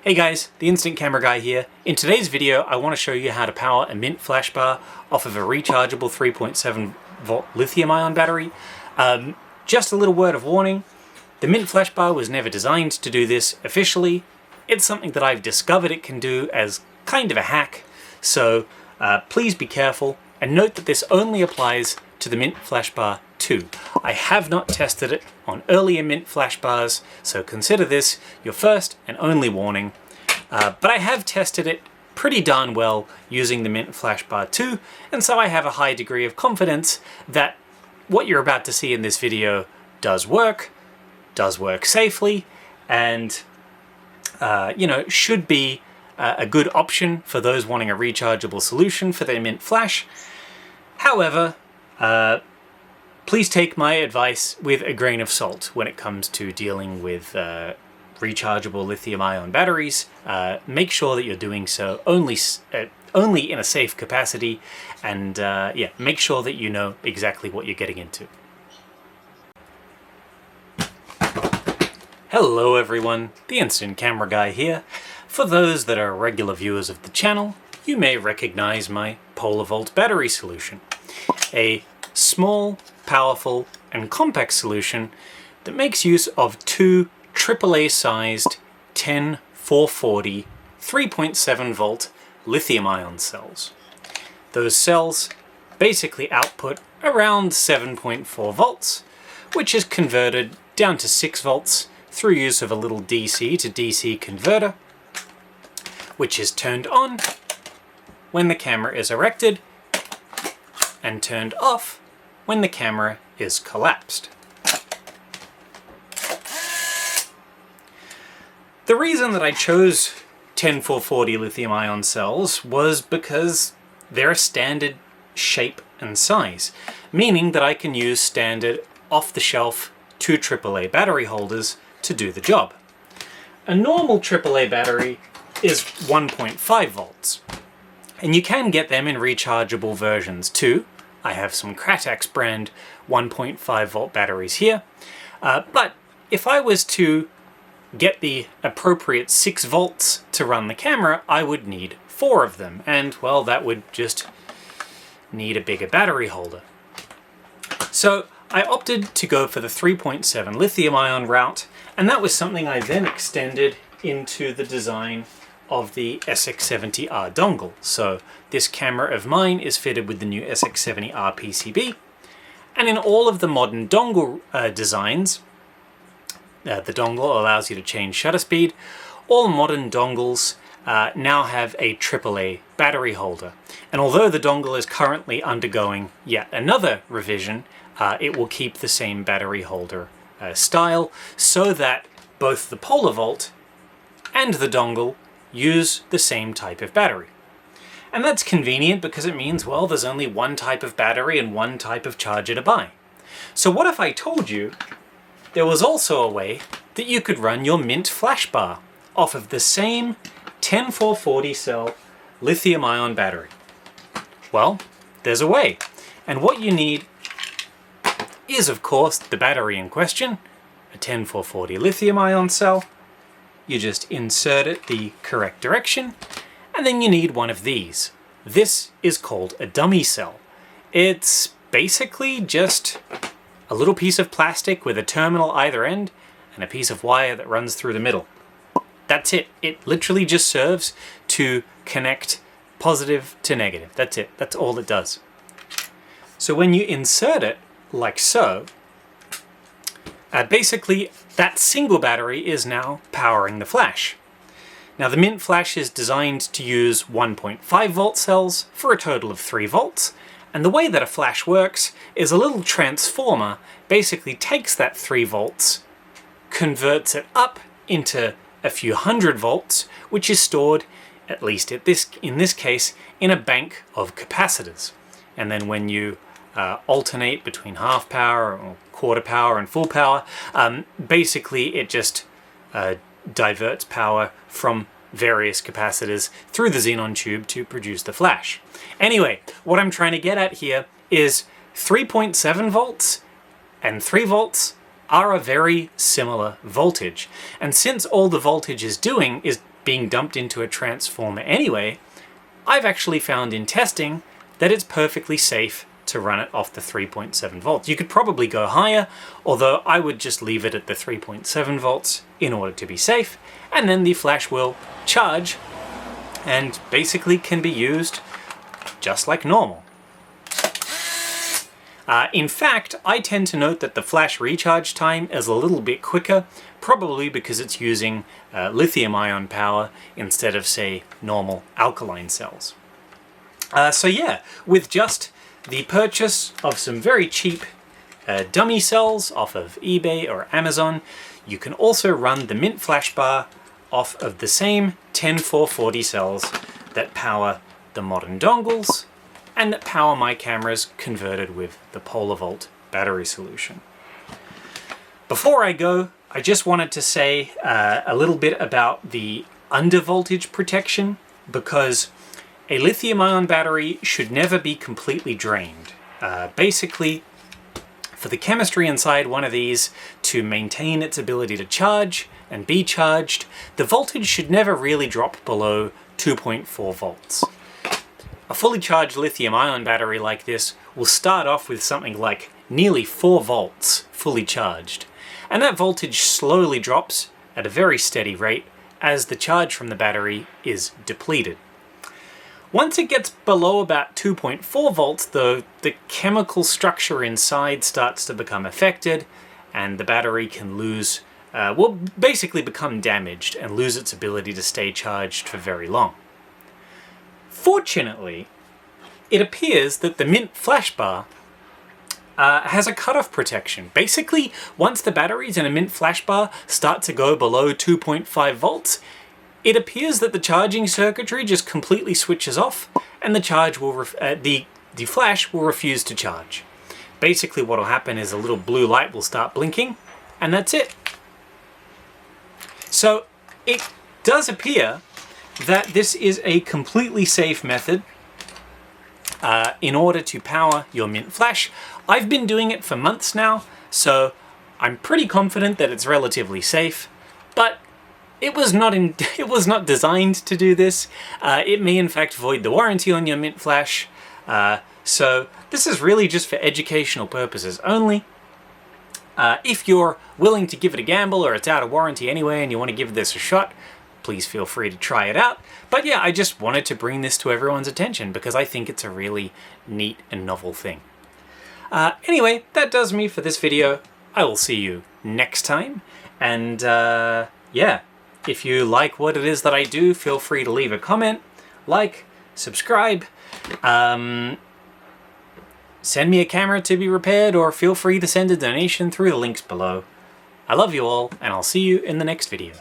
Hey guys, the Instant Camera Guy here. In today's video, I want to show you how to power a Mint Flashbar off of a rechargeable 3.7 volt lithium ion battery. Just a little word of warning, the Mint Flashbar was never designed to do this officially. It's something that I've discovered it can do as kind of a hack, so please be careful and note that this only applies to the Mint Flashbar 2. I have not tested it on earlier Mint Flashbars, so consider this your first and only warning. But I have tested it pretty darn well using the Mint Flashbar 2, and so I have a high degree of confidence that what you're about to see in this video does work safely, and should be a good option for those wanting a rechargeable solution for their Mint Flash. However, please take my advice with a grain of salt when it comes to dealing with rechargeable lithium-ion batteries. Make sure that you're doing so only in a safe capacity, and make sure that you know exactly what you're getting into. Hello everyone, the Instant Camera Guy here. For those that are regular viewers of the channel, you may recognize my polar volt battery solution. A small, powerful, and compact solution that makes use of two AAA-sized 10440 3.7 volt lithium-ion cells. Those cells basically output around 7.4 volts, which is converted down to 6 volts through use of a little DC to DC converter, which is turned on when the camera is erected and turned off when the camera is collapsed. The reason that I chose 10440 lithium-ion cells was because they're a standard shape and size, meaning that I can use standard off-the-shelf 2 AAA battery holders to do the job. A normal AAA battery is 1.5 volts, and you can get them in rechargeable versions too. I have some Kratex brand 1.5 volt batteries here, but if I was to get the appropriate 6 volts to run the camera, I would need 4 of them, and well, that would just need a bigger battery holder. So I opted to go for the 3.7 lithium-ion route, and that was something I then extended into the design of the SX-70R dongle. So this camera of mine is fitted with the new SX-70R PCB, and in all of the modern dongle designs, the dongle allows you to change shutter speed. All modern dongles now have a AAA battery holder, and although the dongle is currently undergoing yet another revision, it will keep the same battery holder style, so that both the polar volt and the dongle use the same type of battery. And that's convenient because it means, well, there's only one type of battery and one type of charger to buy. So what if I told you there was also a way that you could run your Mint Flashbar off of the same 10440 cell lithium-ion battery? Well, there's a way. And what you need is, of course, the battery in question, a 10440 lithium-ion cell. You just insert it the correct direction, and then you need one of these. This is called a dummy cell. It's basically just a little piece of plastic with a terminal either end and a piece of wire that runs through the middle. That's it. It literally just serves to connect positive to negative. That's it. That's all it does. So when you insert it like so, basically that single battery is now powering the flash. Now the Mint Flash is designed to use 1.5 volt cells for a total of 3 volts, and the way that a flash works is a little transformer basically takes that 3 volts, converts it up into a few hundred volts, which is stored, at least in this case, in a bank of capacitors. And then when you alternate between half power or quarter power and full power, basically it just diverts power from various capacitors through the xenon tube to produce the flash. Anyway, what I'm trying to get at here is 3.7 volts and 3 volts are a very similar voltage. And since all the voltage is doing is being dumped into a transformer anyway, I've actually found in testing that it's perfectly safe to run it off the 3.7 volts. You could probably go higher, although I would just leave it at the 3.7 volts in order to be safe, and then the flash will charge and basically can be used just like normal. In fact, I tend to note that the flash recharge time is a little bit quicker, probably because it's using lithium-ion power instead of, say, normal alkaline cells. So yeah, with just the purchase of some very cheap dummy cells off of eBay or Amazon, you can also run the Mint Flashbar off of the same 10440 cells that power the modern dongles and that power my cameras converted with the PolarVolt battery solution. Before I go, I just wanted to say a little bit about the undervoltage protection, because a lithium-ion battery should never be completely drained. Basically, for the chemistry inside one of these to maintain its ability to charge and be charged, the voltage should never really drop below 2.4 volts. A fully charged lithium-ion battery like this will start off with something like nearly 4 volts fully charged, and that voltage slowly drops at a very steady rate as the charge from the battery is depleted. Once it gets below about 2.4 volts, though, the chemical structure inside starts to become affected, and the battery can lose, will basically become damaged and lose its ability to stay charged for very long. Fortunately, it appears that the Mint Flashbar has a cutoff protection. Basically, once the batteries in a Mint Flashbar start to go below 2.5 volts, it appears that the charging circuitry just completely switches off, and the charge will the flash will refuse to charge. Basically, what will happen is a little blue light will start blinking, and that's it. So it does appear that this is a completely safe method in order to power your Mint Flash. I've been doing it for months now, so I'm pretty confident that it's relatively safe, but it was not designed to do this. It may in fact void the warranty on your Mint Flash, so this is really just for educational purposes only. If you're willing to give it a gamble, or it's out of warranty anyway and you want to give this a shot, please feel free to try it out. But yeah, I just wanted to bring this to everyone's attention because I think it's a really neat and novel thing. Anyway, that does me for this video. I will see you next time. And yeah, if you like what it is that I do, feel free to leave a comment, like, subscribe, send me a camera to be repaired, or feel free to send a donation through the links below. I love you all, and I'll see you in the next video.